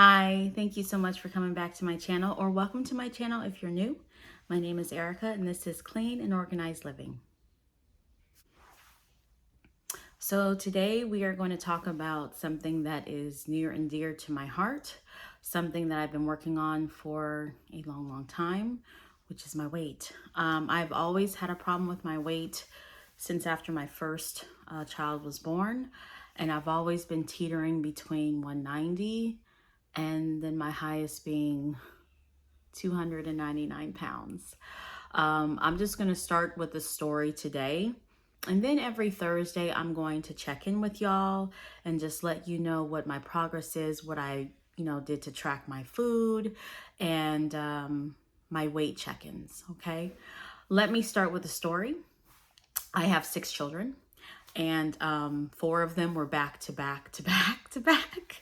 Hi, thank you so much for coming back to my channel, or welcome to my channel if you're new. My name is Erica and this is Clean and Organized Living. So today we are going to talk about something that is near and dear to my heart, something that I've been working on for a long time, which is my weight. I've always had a problem with my weight since after my first child was born, and I've always been teetering between 190 and then my highest being 299 pounds. I'm just going to start with the story today. And then every Thursday, I'm going to check in with y'all and just let you know what my progress is, what I, did to track my food and my weight check-ins, okay? Let me start with the story. I have 6 children and 4 of them were back to back to back to back,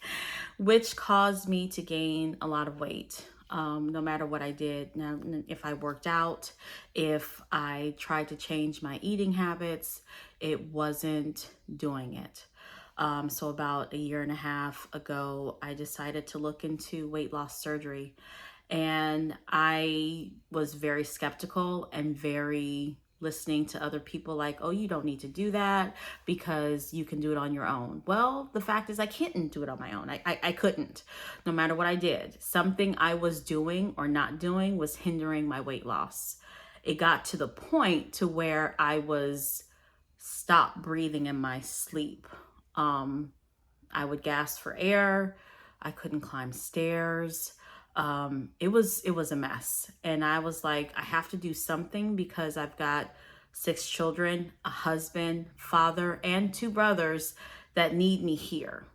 which caused me to gain a lot of weight. No matter what I did. Now, if I worked out, if I tried to change my eating habits, it wasn't doing it. So about a year and a half ago, I decided to look into weight loss surgery. And I was very skeptical and very listening to other people like, oh, you don't need to do that because you can do it on your own. Well, the fact is I couldn't do it on my own. I couldn't, no matter what I did. Something I was doing or not doing was hindering my weight loss. It got to the point to where I was stopped breathing in my sleep. I would gasp for air. I couldn't climb stairs. It was a mess. And I was like, I have to do something because I've got 6 children, a husband, father, and 2 brothers that need me here,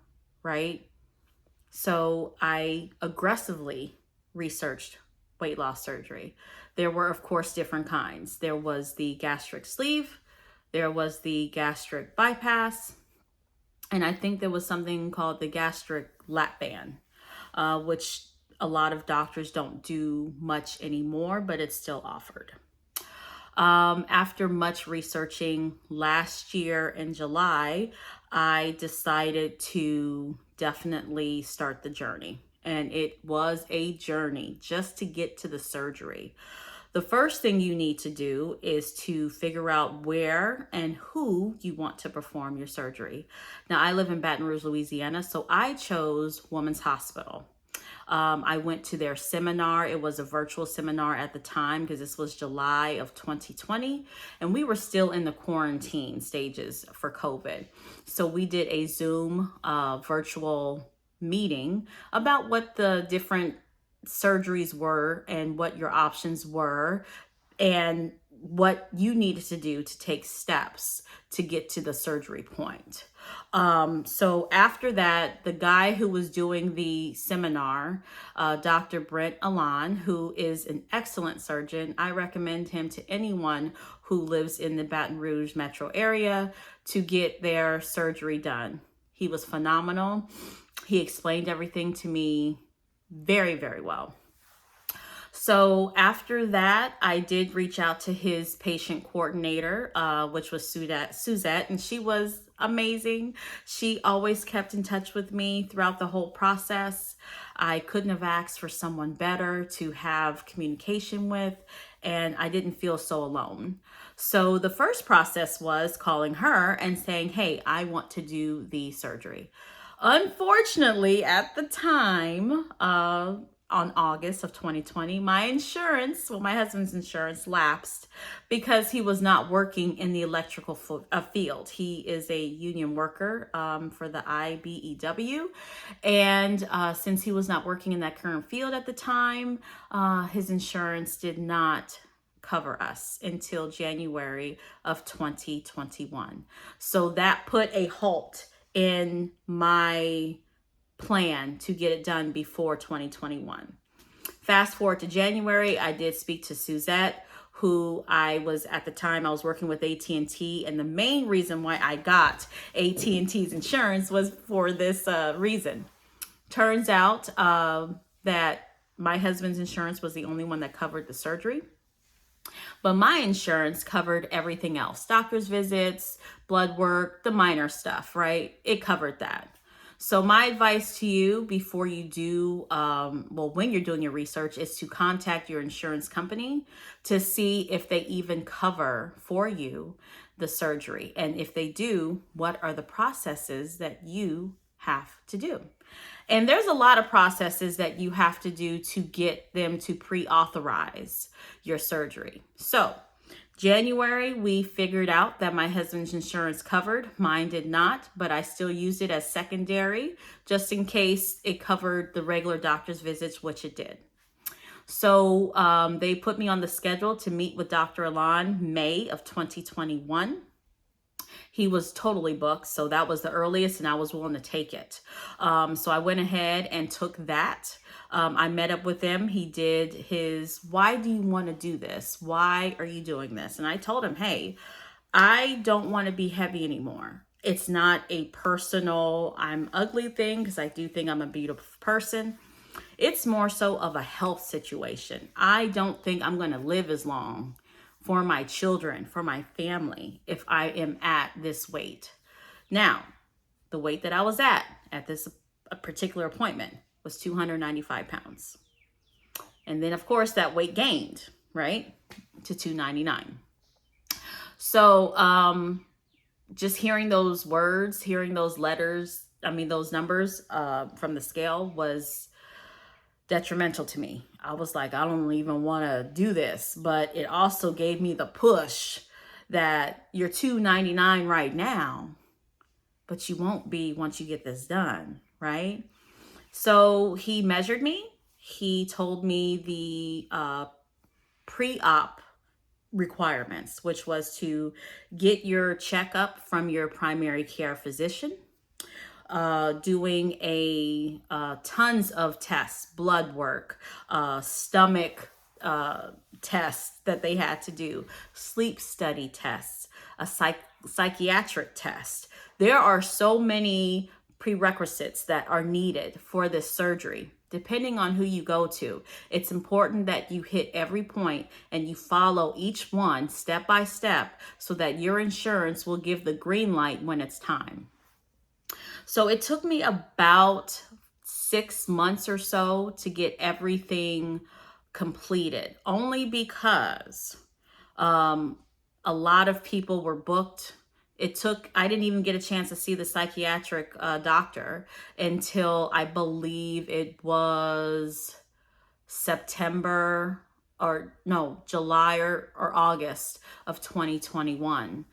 right? So I aggressively researched weight loss surgery. There were, of course, different kinds. There was the gastric sleeve, there was the gastric bypass, and I think there was something called the gastric lap band, which a lot of doctors don't do much anymore, but it's still offered. After much researching last year in July, I decided to definitely start the journey. And it was a journey just to get to the surgery. The first thing you need to do is to figure out where and who you want to perform your surgery. Now, I live in Baton Rouge, Louisiana, so I chose Women's Hospital. I went to their seminar. It was a virtual seminar at the time because this was July of 2020 and we were still in the quarantine stages for COVID. So we did a Zoom virtual meeting about what the different surgeries were and what your options were and what you needed to do to take steps to get to the surgery point. So after that, the guy who was doing the seminar, Dr. Brent Alon, who is an excellent surgeon, I recommend him to anyone who lives in the Baton Rouge metro area to get their surgery done. He was phenomenal. He explained everything to me very, very well. So after that, I did reach out to his patient coordinator, which was Suzette, and she was amazing. She always kept in touch with me throughout the whole process. I couldn't have asked for someone better to have communication with, and I didn't feel so alone. So the first process was calling her and saying, hey, I want to do the surgery. Unfortunately, at the time, on August of 2020, my husband's insurance lapsed because he was not working in the electrical field. He is a union worker for the IBEW. And since he was not working in that current field at the time, his insurance did not cover us until January of 2021. So that put a halt in my plan to get it done before 2021. Fast forward to January, I did speak to Suzette, who I was working with AT&T, and the main reason why I got AT&T's insurance was for this reason. Turns out that my husband's insurance was the only one that covered the surgery. But my insurance covered everything else. Doctor's visits, blood work, the minor stuff, right? It covered that. So my advice to you before you do, when you're doing your research, is to contact your insurance company to see if they even cover for you the surgery. And if they do, what are the processes that you have to do? And there's a lot of processes that you have to do to get them to pre-authorize your surgery. So January, we figured out that my husband's insurance covered. Mine did not, but I still used it as secondary just in case it covered the regular doctor's visits, which it did. So they put me on the schedule to meet with Dr. Alon May of 2021. He was totally booked, so that was the earliest, and I was willing to take it. So I went ahead and took that. I met up with him. He did his, why do you want to do this? Why are you doing this? And I told him, hey, I don't want to be heavy anymore. It's not a personal, I'm ugly thing, because I do think I'm a beautiful person. It's more so of a health situation. I don't think I'm going to live as long for my children, for my family, if I am at this weight. Now, the weight that I was at this particular appointment was 295 pounds. And then, of course, that weight gained, right, to 299. So just hearing those words, hearing those letters, those numbers from the scale was detrimental to me. I was like, I don't even want to do this, but it also gave me the push that you're 299 right now, but you won't be once you get this done, right? So he measured me. He told me the pre-op requirements, which was to get your checkup from your primary care physician, doing tons of tests, blood work, stomach tests that they had to do, sleep study tests, a psychiatric test. There are so many prerequisites that are needed for this surgery. Depending on who you go to, it's important that you hit every point and you follow each one step by step so that your insurance will give the green light when it's time. So it took me about 6 months or so to get everything completed, only because a lot of people were booked. I didn't even get a chance to see the psychiatric doctor until I believe it was July or August of 2021.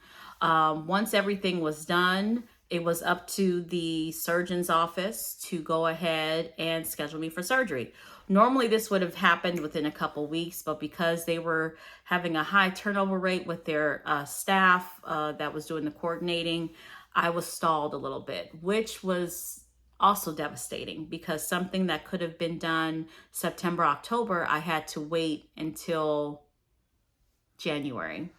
Once everything was done, it was up to the surgeon's office to go ahead and schedule me for surgery. Normally this would have happened within a couple weeks, but because they were having a high turnover rate with their staff that was doing the coordinating, I was stalled a little bit, which was also devastating because something that could have been done September, October, I had to wait until January.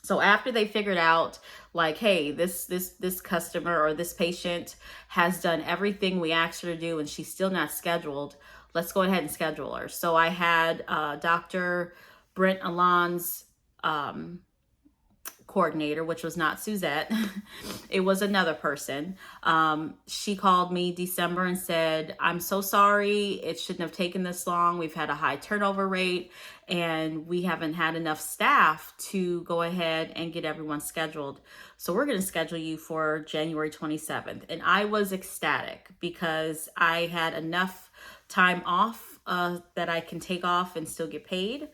So after they figured out, like, hey, this customer or this patient has done everything we asked her to do and she's still not scheduled, let's go ahead and schedule her. So I had Dr. Brent Alon's coordinator, which was not Suzette. It was another person. She called me December and said, I'm so sorry. It shouldn't have taken this long. We've had a high turnover rate and we haven't had enough staff to go ahead and get everyone scheduled. So we're going to schedule you for January 27th. And I was ecstatic because I had enough time off that I can take off and still get paid.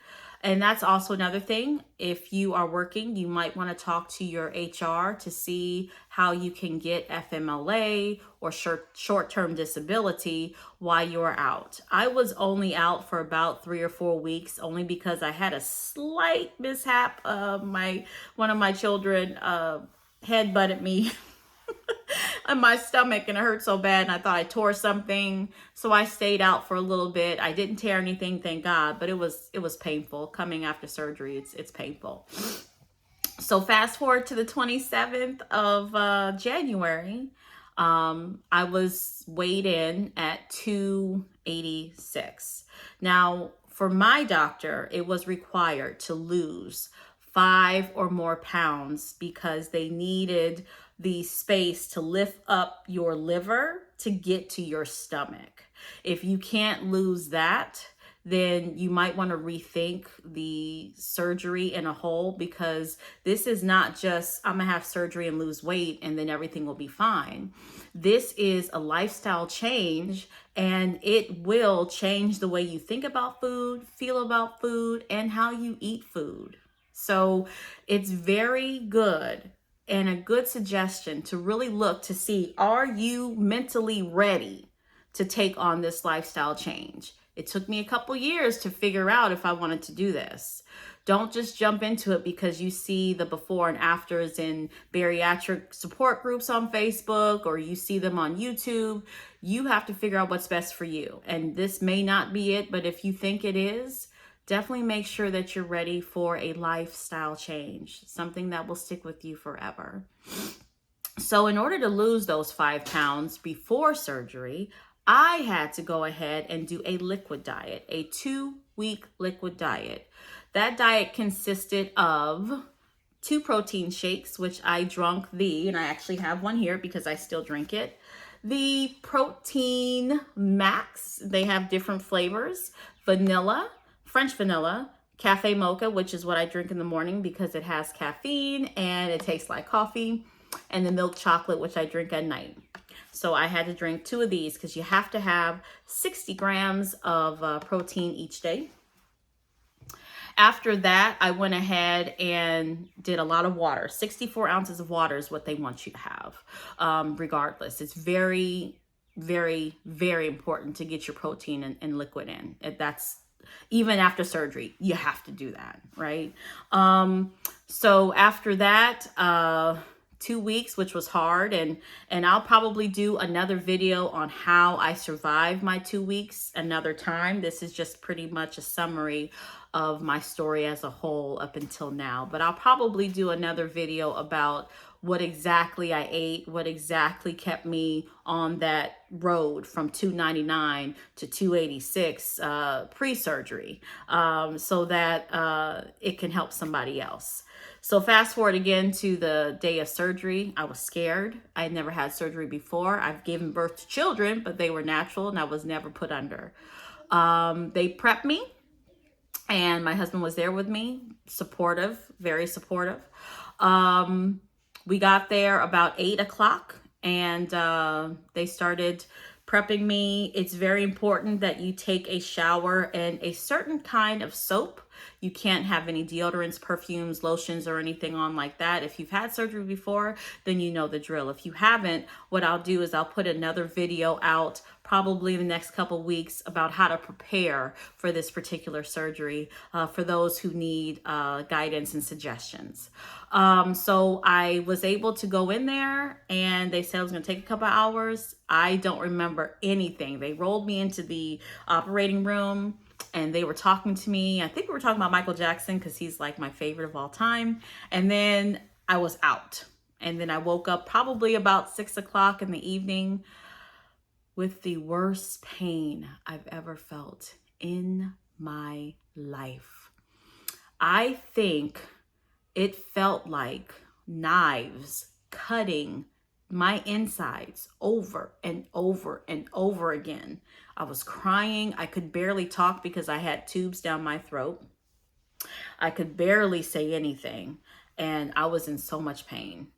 And that's also another thing. If you are working, you might want to talk to your HR to see how you can get FMLA or short-term disability while you're out. I was only out for about 3 or 4 weeks, only because I had a slight mishap. One of my children head-butted me in my stomach and it hurt so bad and I thought I tore something. So I stayed out for a little bit. I didn't tear anything, thank God, but it was painful. Coming after surgery, it's painful. So fast forward to the 27th of January, I was weighed in at 286. Now, for my doctor, it was required to lose 5 or more pounds because they needed the space to lift up your liver to get to your stomach. If you can't lose that, then you might want to rethink the surgery in a whole, because this is not just, I'm gonna have surgery and lose weight and then everything will be fine. This is a lifestyle change, and it will change the way you think about food, feel about food, and how you eat food. So it's very good and a good suggestion to really look to see, are you mentally ready to take on this lifestyle change? It took me a couple years to figure out if I wanted to do this. Don't just jump into it because you see the before and afters in bariatric support groups on Facebook, or you see them on YouTube. You have to figure out what's best for you. And this may not be it, but if you think it is, definitely make sure that you're ready for a lifestyle change, something that will stick with you forever. So in order to lose those 5 pounds before surgery, I had to go ahead and do a liquid diet, a 2-week liquid diet. That diet consisted of 2 protein shakes, which I drank and I actually have one here because I still drink it. The Protein Max, they have different flavors: vanilla, French vanilla, cafe mocha, which is what I drink in the morning because it has caffeine and it tastes like coffee, and the milk chocolate, which I drink at night. So I had to drink 2 of these because you have to have 60 grams of protein each day. After that, I went ahead and did a lot of water. 64 ounces of water is what they want you to have, regardless. It's very, very, very important to get your protein and liquid in. That's even after surgery, you have to do that, right? So after that, 2 weeks, which was hard, and I'll probably do another video on how I survived my 2 weeks another time. This is just pretty much a summary of my story as a whole up until now, but I'll probably do another video about what exactly I ate, what exactly kept me on that road from 299 to 286 pre-surgery, so that it can help somebody else. So fast forward again to the day of surgery. I was scared. I had never had surgery before. I've given birth to children, but they were natural and I was never put under. They prepped me, and my husband was there with me, supportive, very supportive. We got there about 8 o'clock, and they started prepping me. It's very important that you take a shower and a certain kind of soap. You can't have any deodorants, perfumes, lotions, or anything on like that. If you've had surgery before, then you know the drill. If you haven't, what I'll do is I'll put another video out probably in the next couple weeks about how to prepare for this particular surgery for those who need guidance and suggestions. So I was able to go in there, and they said it was going to take a couple hours. I don't remember anything. They rolled me into the operating room, and they were talking to me. I think we were talking about Michael Jackson because he's like my favorite of all time. And then I was out. And then I woke up probably about 6 o'clock in the evening with the worst pain I've ever felt in my life. I think it felt like knives cutting my insides over and over and over again. I was crying. I could barely talk because I had tubes down my throat. I could barely say anything, and I was in so much pain.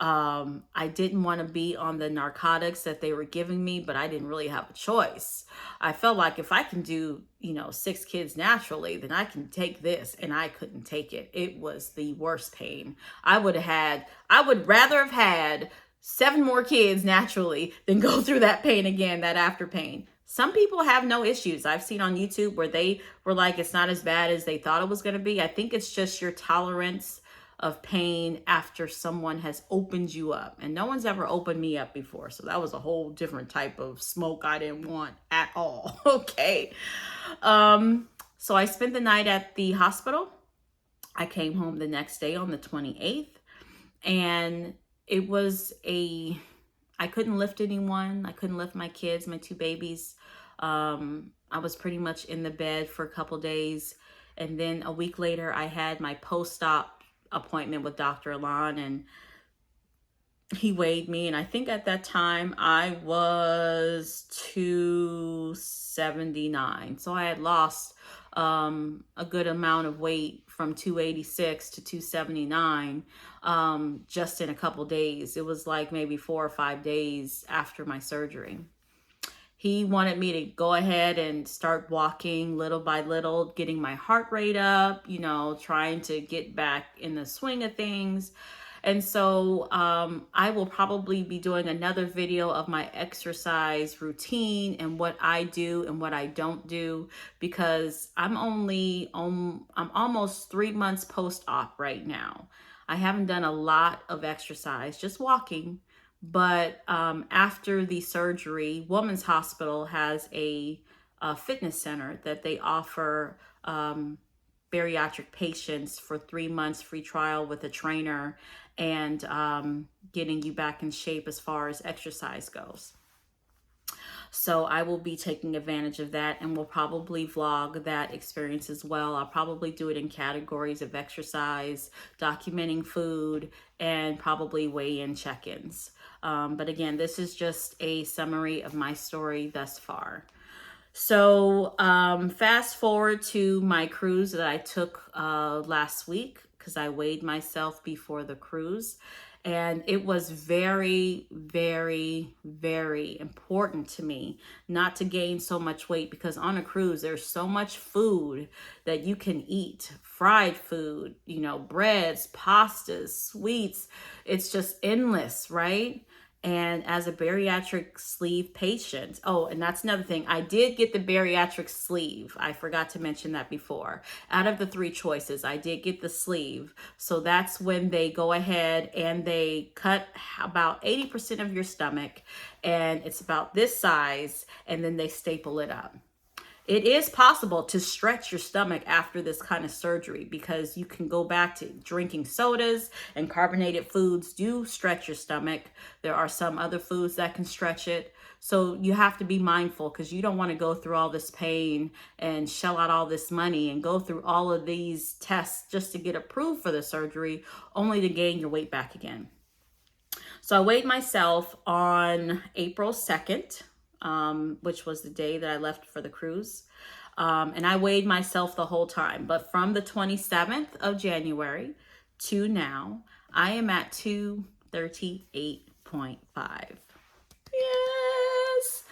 I didn't want to be on the narcotics that they were giving me, but I didn't really have a choice. I felt like if I can do, 6 kids naturally, then I can take this, and I couldn't take it. It was the worst pain. I would rather have had 7 more kids naturally than go through that pain again, that after pain. Some people have no issues. I've seen on YouTube where they were like, it's not as bad as they thought it was going to be. I think it's just your tolerance of pain after someone has opened you up. And no one's ever opened me up before. So that was a whole different type of smoke I didn't want at all. Okay. So I spent the night at the hospital. I came home the next day on the 28th. And it was I couldn't lift anyone. I couldn't lift my kids, my 2 babies. I was pretty much in the bed for a couple days. And then a week later, I had my post-op appointment with Dr. Alon, and he weighed me, and I think at that time I was 279. So I had lost a good amount of weight from 286 to 279 just in a couple days. It was like maybe 4 or 5 days after my surgery. He wanted me to go ahead and start walking little by little, getting my heart rate up, trying to get back in the swing of things. And so I will probably be doing another video of my exercise routine and what I do and what I don't do, because I'm almost 3 months post-op right now. I haven't done a lot of exercise, just walking. But after the surgery, Women's Hospital has a fitness center that they offer bariatric patients for 3 months free trial with a trainer, and getting you back in shape as far as exercise goes. So I will be taking advantage of that, and will probably vlog that experience as well. I'll probably do it in categories of exercise, documenting food, and probably weigh-in check-ins. But again, this is just a summary of my story thus far. So fast forward to my cruise that I took last week, because I weighed myself before the cruise. And it was very, very, very important to me not to gain so much weight, because on a cruise, there's so much food that you can eat. Fried food, breads, pastas, sweets. It's just endless, right? And as a bariatric sleeve patient, oh, and that's another thing, I did get the bariatric sleeve. I forgot to mention that before. Out of the 3 choices, I did get the sleeve. So that's when they go ahead and they cut about 80% of your stomach, and it's about this size, and then they staple it up. It is possible to stretch your stomach after this kind of surgery, because you can go back to drinking sodas, and carbonated foods do stretch your stomach. There are some other foods that can stretch it. So you have to be mindful, because you don't want to go through all this pain and shell out all this money and go through all of these tests just to get approved for the surgery, only to gain your weight back again. So I weighed myself on April 2nd. Which was the day that I left for the cruise. And I weighed myself the whole time. But from the 27th of January to now, I am at 238.5. Yes.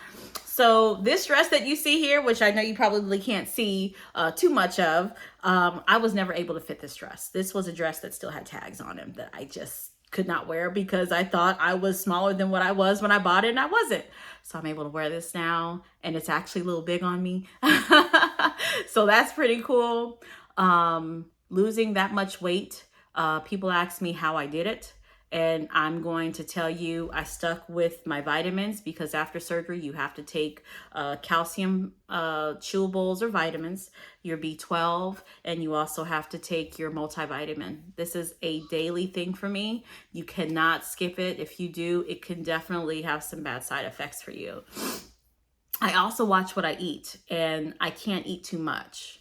So this dress that you see here, which I know you probably can't see too much of, I was never able to fit this dress. This was a dress that still had tags on it that I just could not wear, because I thought I was smaller than what I was when I bought it, and I wasn't. So I'm able to wear this now, and it's actually a little big on me. So that's pretty cool. Losing that much weight, people ask me how I did it. And I'm going to tell you, I stuck with my vitamins, because after surgery, you have to take calcium chewables or vitamins, your B12, and you also have to take your multivitamin. This is a daily thing for me. You cannot skip it. If you do, it can definitely have some bad side effects for you. I also watch what I eat, and I can't eat too much.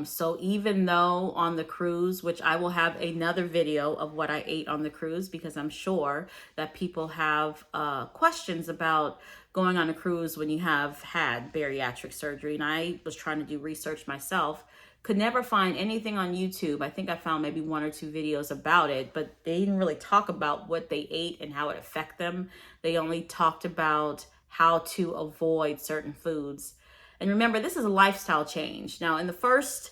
So even though on the cruise, which I will have another video of what I ate on the cruise, because I'm sure that people have questions about going on a cruise when you have had bariatric surgery. And I was trying to do research myself, could never find anything on YouTube. I think I found maybe 1 or 2 videos about it, but they didn't really talk about what they ate and how it affected them. They only talked about how to avoid certain foods. And remember, this is a lifestyle change. Now, in the first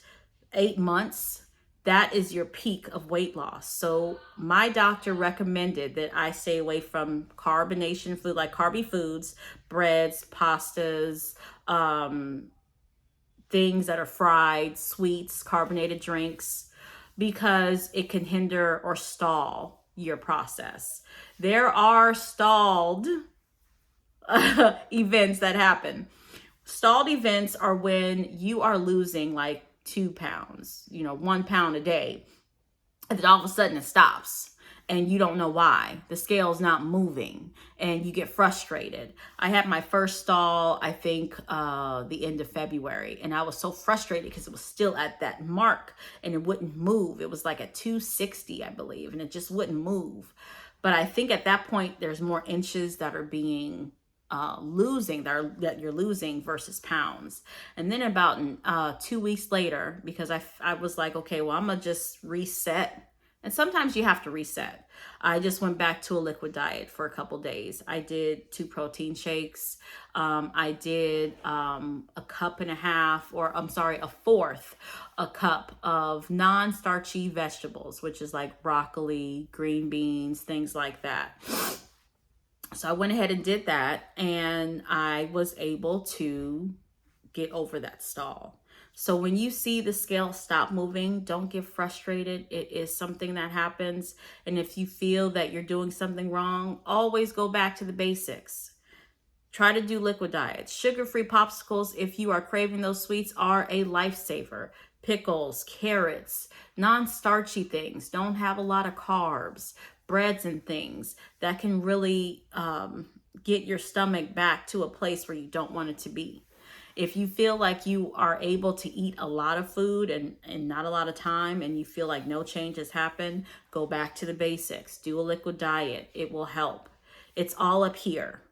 8 months, that is your peak of weight loss. So my doctor recommended that I stay away from carbonation food, like carby foods, breads, pastas, things that are fried, sweets, carbonated drinks, because it can hinder or stall your process. There are stalled events that happen. Stalled events are when you are losing like 2 pounds, 1 pound a day, and then all of a sudden it stops and you don't know why. The scale's not moving and you get frustrated. I had my first stall, I think, the end of February, and I was so frustrated because it was still at that mark and it wouldn't move. It was like at 260, I believe, and it just wouldn't move. But I think at that point, there's more inches that are being losing that you're losing versus pounds. And then about 2 weeks later, because I was like, okay, well, I'm gonna just reset. And sometimes you have to reset. I just went back to a liquid diet for a couple days. I did 2 protein shakes. I did a cup and a half, or I'm sorry, a fourth a cup of non-starchy vegetables, which is like broccoli, green beans, things like that. So I went ahead and did that, and I was able to get over that stall. So when you see the scale stop moving, don't get frustrated. It is something that happens. And if you feel that you're doing something wrong, always go back to the basics. Try to do liquid diets. Sugar-free popsicles, if you are craving those sweets, are a lifesaver. Pickles, carrots, non-starchy things. Don't have a lot of carbs, breads and things that can really get your stomach back to a place where you don't want it to be. If you feel like you are able to eat a lot of food and not a lot of time, and you feel like no change has happened, go back to the basics. Do a liquid diet. It will help. It's all up here.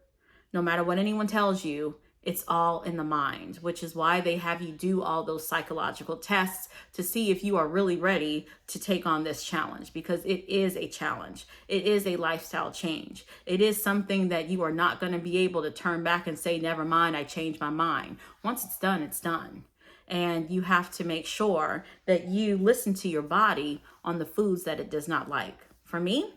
No matter what anyone tells you, it's all in the mind, which is why they have you do all those psychological tests to see if you are really ready to take on this challenge, because it is a challenge. It is a lifestyle change. It is something that you are not going to be able to turn back and say, never mind, I changed my mind. Once it's done, it's done. And you have to make sure that you listen to your body on the foods that it does not like. For me,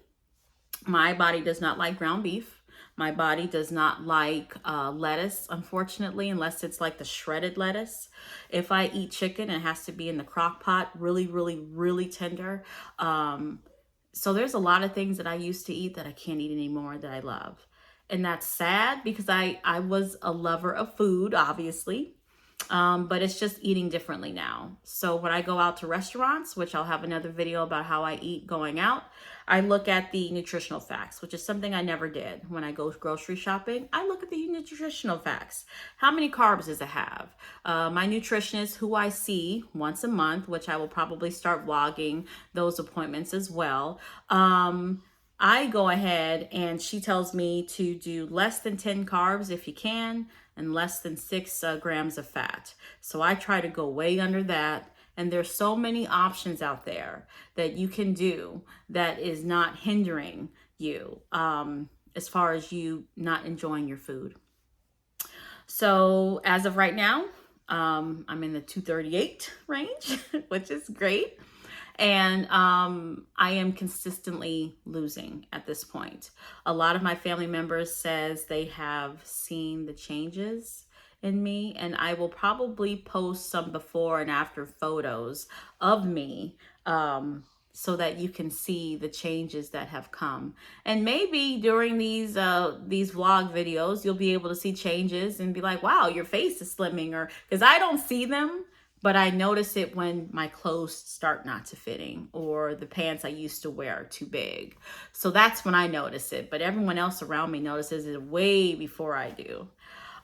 my body does not like ground beef. My body does not like lettuce, unfortunately, unless it's like the shredded lettuce. If I eat chicken, it has to be in the crock pot, really, really, really tender. So there's a lot of things that I used to eat that I can't eat anymore that I love. And that's sad, because I was a lover of food, obviously. But it's just eating differently now. So when I go out to restaurants, which I'll have another video about how I eat going out, I look at the nutritional facts, which is something I never did. When I go grocery shopping, I look at the nutritional facts. How many carbs does it have? My nutritionist, who I see once a month, which I will probably start vlogging those appointments as well, I go ahead and she tells me to do less than 10 carbs if you can, and less than 6 grams of fat. So I try to go way under that. And there's so many options out there that you can do that is not hindering you as far as you not enjoying your food. So as of right now, I'm in the 238 range, which is great. And I am consistently losing at this point. A lot of my family members says they have seen the changes in me, and I will probably post some before and after photos of me so that you can see the changes that have come. And maybe during these vlog videos, you'll be able to see changes and be like, wow, your face is slimming, or because I don't see them. But I notice it when my clothes start not to fitting, or the pants I used to wear are too big. So that's when I notice it. But everyone else around me notices it way before I do.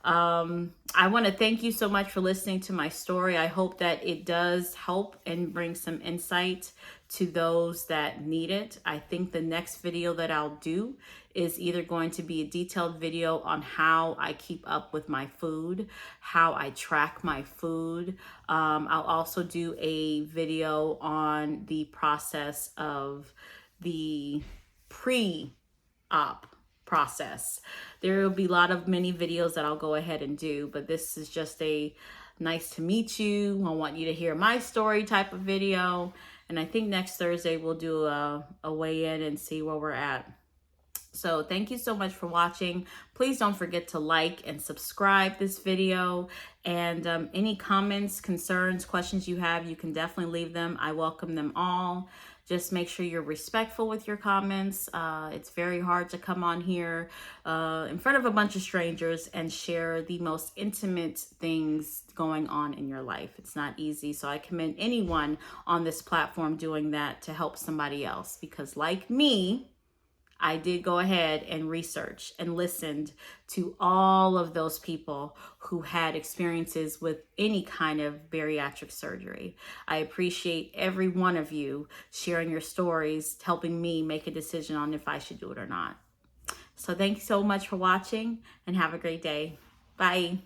I want to thank you so much for listening to my story. I hope that it does help and bring some insight to those that need it. I think the next video that I'll do is either going to be a detailed video on how I keep up with my food, how I track my food. I'll also do a video on the process of the pre-op process. There will be a lot of many videos that I'll go ahead and do, but this is just a nice to meet you, I want you to hear my story type of video. And I think next Thursday we'll do a weigh in and see where we're at. So thank you so much for watching. Please don't forget to like and subscribe this video. And any comments, concerns, questions you have, you can definitely leave them. I welcome them all. Just make sure you're respectful with your comments. It's very hard to come on here in front of a bunch of strangers and share the most intimate things going on in your life. It's not easy. So I commend anyone on this platform doing that to help somebody else, because like me, I did go ahead and research and listened to all of those people who had experiences with any kind of bariatric surgery. I appreciate every one of you sharing your stories, helping me make a decision on if I should do it or not. So thanks so much for watching and have a great day. Bye.